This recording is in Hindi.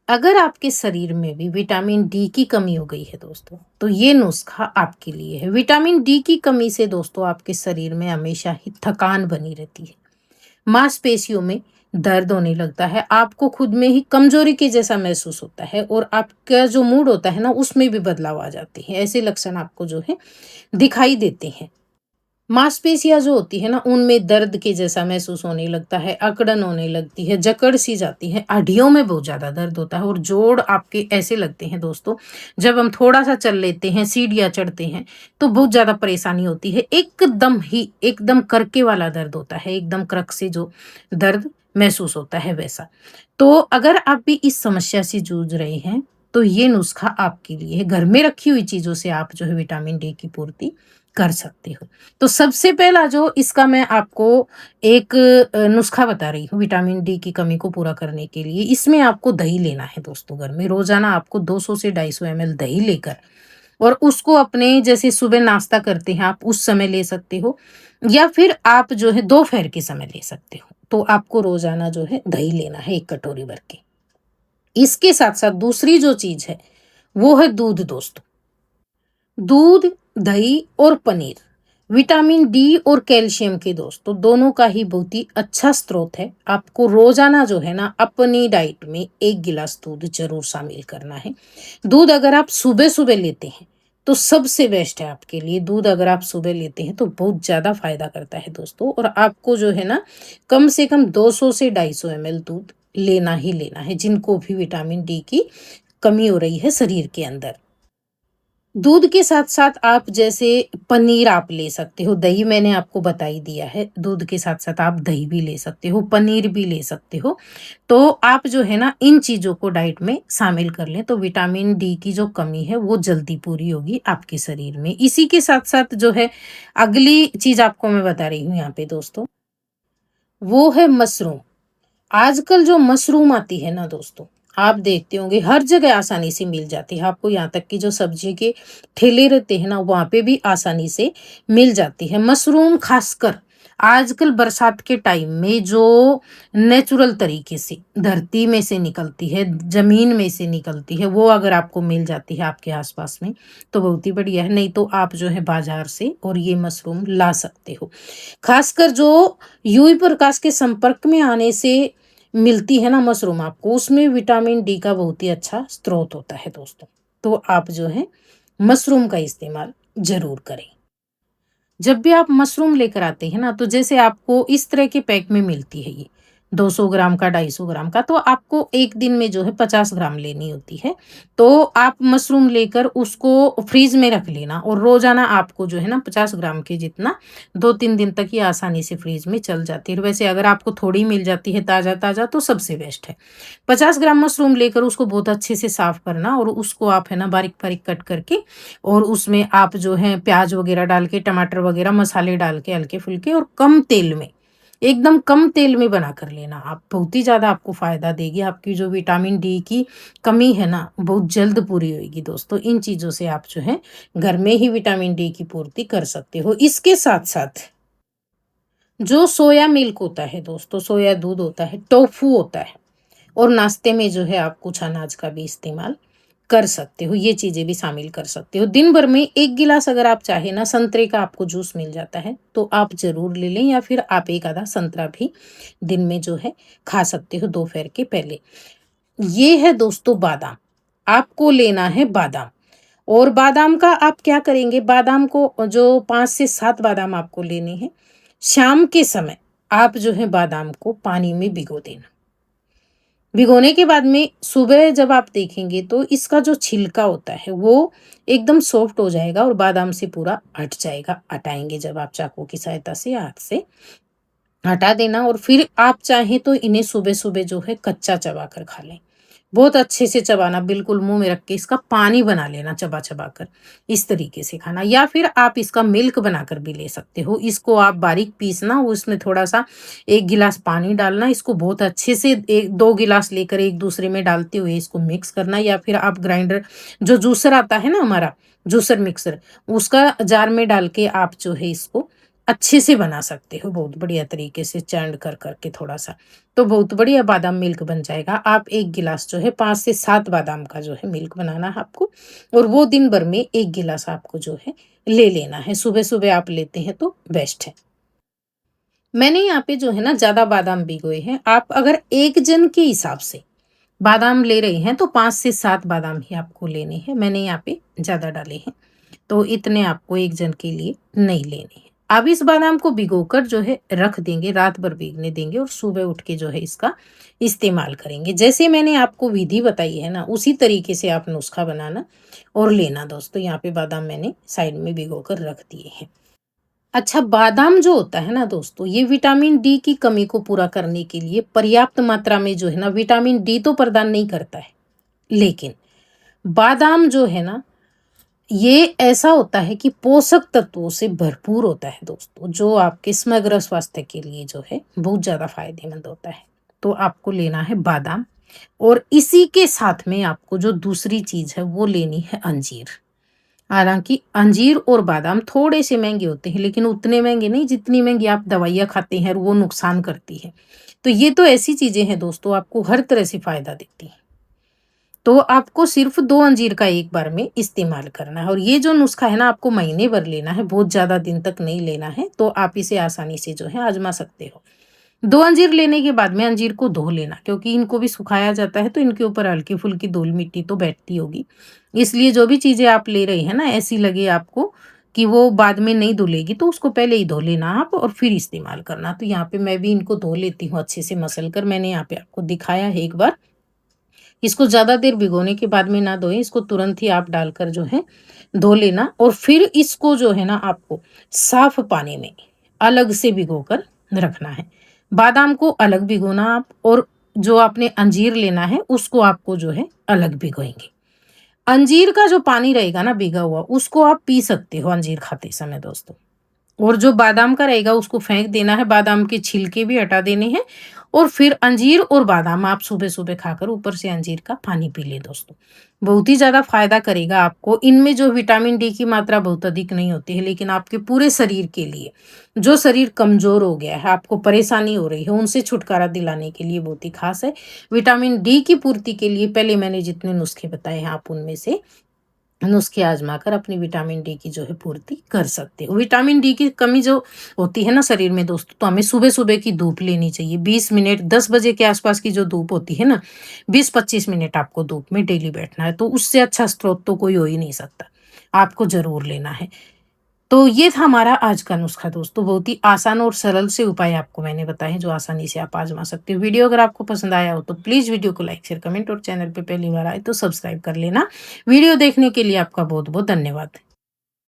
अगर आपके शरीर में भी विटामिन डी की कमी हो गई है दोस्तों, तो ये नुस्खा आपके लिए है। विटामिन डी की कमी से दोस्तों आपके शरीर में हमेशा ही थकान बनी रहती है, मांसपेशियों में दर्द होने लगता है, आपको खुद में ही कमजोरी के जैसा महसूस होता है और आपका जो मूड होता है ना उसमें भी बदलाव आ जाते हैं। ऐसे लक्षण आपको जो है दिखाई देते हैं। मांसपेशियाँ जो होती है ना, उनमें दर्द के जैसा महसूस होने लगता है, अकड़न होने लगती है, जकड़ सी जाती है, हड्डियों में बहुत ज़्यादा दर्द होता है और जोड़ आपके ऐसे लगते हैं दोस्तों, जब हम थोड़ा-सा चल लेते हैं, सीढ़ियाँ चढ़ते हैं, तो बहुत ज़्यादा परेशानी होती है। एकदम करके वाला दर्द होता है, एकदम कड़क से जो दर्द महसूस होता है वैसा। तो अगर आप भी इस समस्या से जूझ रहे हैं, तो ये नुस्खा आपके लिए है। घर में रखी हुई चीज़ों से आप जो है विटामिन डी की पूर्ति कर सकते हो। तो सबसे पहला जो इसका मैं आपको एक नुस्खा बता रही हूँ विटामिन डी की कमी को पूरा करने के लिए। इसमें आपको दही लेना है दोस्तों घर में। रोज़ाना आपको 200 से 250 एमएल दही लेकर और उसको अपने जैसे सुबह नाश्ता करते हैं आप उस समय ले सकते हो या फिर आप जो है दोपहर के समय ले सकते हो। तो आपको रोज़ाना जो है दही लेना है 1 कटोरी भर के। इसके साथ-साथ दूसरी जो चीज़ है वो है दूध दोस्तों। दूध, दही और पनीर विटामिन डी और कैल्शियम के दोस्तों दोनों का ही बहुत ही अच्छा स्रोत है। आपको रोजाना जो है ना अपनी डाइट में 1 गिलास दूध जरूर शामिल करना है। दूध अगर आप सुबह-सुबह लेते हैं तो सबसे बेस्ट है आपके लिए। दूध अगर आप सुबह लेते हैं तो बहुत ज़्यादा फ़ायदा करता है दोस्तों और आपको जो है ना कम से कम 200 से 250 एमएल दूध लेना ही लेना है, जिनको भी विटामिन डी की कमी हो रही है शरीर के अंदर। दूध के साथ-साथ आप जैसे पनीर आप ले सकते हो, दही मैंने आपको बता ही दिया है, दूध के साथ-साथ आप दही भी ले सकते हो, पनीर भी ले सकते हो। तो आप जो है ना इन चीज़ों को डाइट में शामिल कर लें, तो विटामिन डी की जो कमी है वो जल्दी पूरी होगी आपके शरीर में। इसी के साथ-साथ जो है अगली चीज़ आपको मैं बता रही हूँ यहाँ पे दोस्तों, वो है मशरूम। आजकल जो मशरूम आती है ना दोस्तों, आप देखते होंगे हर जगह आसानी से मिल जाती है आपको। यहाँ तक कि जो सब्जी के ठेले रहते हैं ना वहाँ पे भी आसानी से मिल जाती है मशरूम। खासकर आजकल बरसात के टाइम में जो नेचुरल तरीके से धरती में से निकलती है, जमीन में से निकलती है, वो अगर आपको मिल जाती है आपके आसपास में तो बहुत ही बढ़िया है। नहीं तो आप जो है बाजार से और ये मशरूम ला सकते हो। खासकर जो यूवी प्रकाश के संपर्क में आने से मिलती है ना मशरूम आपको, उसमें विटामिन डी का बहुत ही अच्छा स्रोत होता है दोस्तों। तो आप जो है मशरूम का इस्तेमाल ज़रूर करें। जब भी आप मशरूम लेकर आते हैं ना, तो जैसे आपको इस तरह के पैक में मिलती है ये 200 ग्राम का, 250 ग्राम का, तो आपको एक दिन में जो है 50 ग्राम लेनी होती है। तो आप मशरूम लेकर उसको फ्रीज में रख लेना और रोजाना आपको जो है ना 50 ग्राम के जितना 2-3 दिन तक ये आसानी से फ्रीज में चल जाती है। वैसे अगर आपको थोड़ी मिल जाती है ताज़ा ताज़ा तो सबसे बेस्ट है। 50 ग्राम मशरूम लेकर उसको बहुत अच्छे से साफ करना और उसको आप है ना बारीक बारीक कट करके और उसमें आप जो है प्याज वगैरह डाल के, टमाटर वगैरह मसाले डाल के हल्के-फुल्के और कम तेल में, एकदम कम तेल में बना कर लेना आप। बहुत ही ज़्यादा आपको फ़ायदा देगी। आपकी जो विटामिन डी की कमी है ना, बहुत जल्द पूरी होएगी दोस्तों। इन चीज़ों से आप जो है घर में ही विटामिन डी की पूर्ति कर सकते हो। इसके साथ-साथ जो सोया मिल्क होता है दोस्तों, सोया दूध होता है, टोफू होता है और नाश्ते में जो है आप कुछ अनाज का भी इस्तेमाल कर सकते हो, ये चीज़ें भी शामिल कर सकते हो। दिन भर में 1 गिलास अगर आप चाहें ना संतरे का आपको जूस मिल जाता है, तो आप ज़रूर ले लें या फिर आप 1 आधा संतरा भी दिन में जो है खा सकते हो दोपहर के पहले। ये है दोस्तों बादाम, आपको लेना है बादाम और बादाम का आप क्या करेंगे, बादाम को जो 5 से 7 बादाम आपको लेने हैं, शाम के समय आप जो है बादाम को पानी में भिगो देना। भिगोने के बाद में सुबह जब आप देखेंगे तो इसका जो छिलका होता है वो एकदम सॉफ्ट हो जाएगा और बादाम से पूरा हट जाएगा। हटाएँगे जब आप चाकू की सहायता से, हाथ से हटा देना और फिर आप चाहें तो इन्हें सुबह-सुबह जो है कच्चा चबा कर खा लें। बहुत अच्छे से चबाना, बिल्कुल मुँह में रख के इसका पानी बना लेना चबा-चबा कर, इस तरीके से खाना या फिर आप इसका मिल्क बनाकर भी ले सकते हो। इसको आप बारीक पीसना, उसमें थोड़ा-सा 1 गिलास पानी डालना, इसको बहुत अच्छे से 2 गिलास लेकर एक दूसरे में डालते हुए इसको मिक्स करना या फिर आप ग्राइंडर जो जूसर आता है ना हमारा, जूसर मिक्सर, उसका जार में डाल के आप जो है इसको अच्छे से बना सकते हो, बहुत बढ़िया तरीके से चर्न कर करके थोड़ा सा, तो बहुत बढ़िया बादाम मिल्क बन जाएगा। आप 1 गिलास जो है 5 से 7 बादाम का जो है मिल्क बनाना है आपको, और वो दिन भर में 1 गिलास आपको जो है ले लेना है। सुबह-सुबह आप लेते हैं तो बेस्ट है। मैंने यहाँ पे जो है ना ज़्यादा बादाम भिगोए हैं। आप अगर 1 जन के हिसाब से बादाम ले रहे हैं तो 5 से 7 बादाम ही आपको लेने हैं। मैंने यहाँ पे ज़्यादा डाले हैं, तो इतने आपको 1 जन के लिए नहीं लेने हैं। अब इस बादाम को भिगोकर जो है रख देंगे, रात भर भीगने देंगे और सुबह उठ के जो है इसका इस्तेमाल करेंगे। जैसे मैंने आपको विधि बताई है ना, उसी तरीके से आप नुस्खा बनाना और लेना दोस्तों। यहाँ पे बादाम मैंने साइड में भिगोकर रख दिए हैं। अच्छा, बादाम जो होता है ना दोस्तों, ये विटामिन डी की कमी को पूरा करने के लिए पर्याप्त मात्रा में जो है ना विटामिन डी तो प्रदान नहीं करता है, लेकिन बादाम जो है ना, ये ऐसा होता है कि पोषक तत्वों से भरपूर होता है दोस्तों, जो आपके समग्र स्वास्थ्य के लिए जो है बहुत ज़्यादा फायदेमंद होता है। तो आपको लेना है बादाम, और इसी के साथ में आपको जो दूसरी चीज़ है वो लेनी है अंजीर। हालाँकि अंजीर और बादाम थोड़े से महँगे होते हैं, लेकिन उतने महँगे नहीं जितनी महँगी आप दवाइयाँ खाते हैं और वो नुकसान करती है। तो ये तो ऐसी चीज़ें हैं दोस्तों, आपको हर तरह से फ़ायदा देती हैं। तो आपको सिर्फ़ 2 अंजीर का एक बार में इस्तेमाल करना है, और ये जो नुस्खा है ना आपको महीने भर लेना है, बहुत ज़्यादा दिन तक नहीं लेना है, तो आप इसे आसानी से जो है आज़मा सकते हो। 2 अंजीर लेने के बाद में अंजीर को धो लेना, क्योंकि इनको भी सुखाया जाता है तो इनके ऊपर हल्की-फुल्की धूल-मिट्टी तो बैठती होगी। इसलिए जो भी चीज़ें आप ले रहे हैं ना, ऐसी लगे आपको कि वो बाद में नहीं धुलेगी, तो उसको पहले ही धो लेना आप और फिर इस्तेमाल करना। तो यहाँ पे मैं भी इनको धो लेती हूँ अच्छे से मसल कर। मैंने यहाँ पे आपको दिखाया है एक बार। इसको ज़्यादा देर भिगोने के बाद में ना धोएँ, इसको तुरंत ही आप डालकर जो है धो लेना, और फिर इसको जो है ना आपको साफ पानी में अलग से भिगोकर रखना है। बादाम को अलग भिगोना आप, और जो आपने अंजीर लेना है उसको आपको जो है अलग भिगोएँगे। अंजीर का जो पानी रहेगा ना भीगा हुआ, उसको आप पी सकते हो अंजीर खाते समय दोस्तों। और जो बादाम का रहेगा उसको फेंक देना है, बादाम के छिलके भी हटा देने हैं, और फिर अंजीर और बादाम आप सुबह-सुबह खाकर ऊपर से अंजीर का पानी पी लें दोस्तों। बहुत ही ज़्यादा फ़ायदा करेगा आपको। इनमें जो विटामिन डी की मात्रा बहुत अधिक नहीं होती है, लेकिन आपके पूरे शरीर के लिए, जो शरीर कमज़ोर हो गया है, आपको परेशानी हो रही है, उनसे छुटकारा दिलाने के लिए बहुत ही ख़ास है। विटामिन डी की पूर्ति के लिए पहले मैंने जितने नुस्खे बताए हैं, आप उनमें से नुस्खे आज़माकर अपनी विटामिन डी की जो है पूर्ति कर सकते हो। विटामिन डी की कमी जो होती है ना शरीर में दोस्तों, तो हमें सुबह-सुबह की धूप लेनी चाहिए। 20 मिनट 10 बजे के आस-पास की जो धूप होती है ना, 20-25 मिनट आपको धूप में डेली बैठना है, तो उससे अच्छा स्रोत तो कोई हो ही नहीं सकता। आपको ज़रूर लेना है। तो ये था हमारा आज का नुस्खा दोस्तों, बहुत ही आसान और सरल से उपाय आपको मैंने बताए हैं, जो आसानी से आप आज़मा सकते हो। वीडियो अगर आपको पसंद आया हो तो प्लीज़ वीडियो को लाइक, शेयर, कमेंट, और चैनल पे पहली बार आए तो सब्सक्राइब कर लेना। वीडियो देखने के लिए आपका बहुत-बहुत धन्यवाद।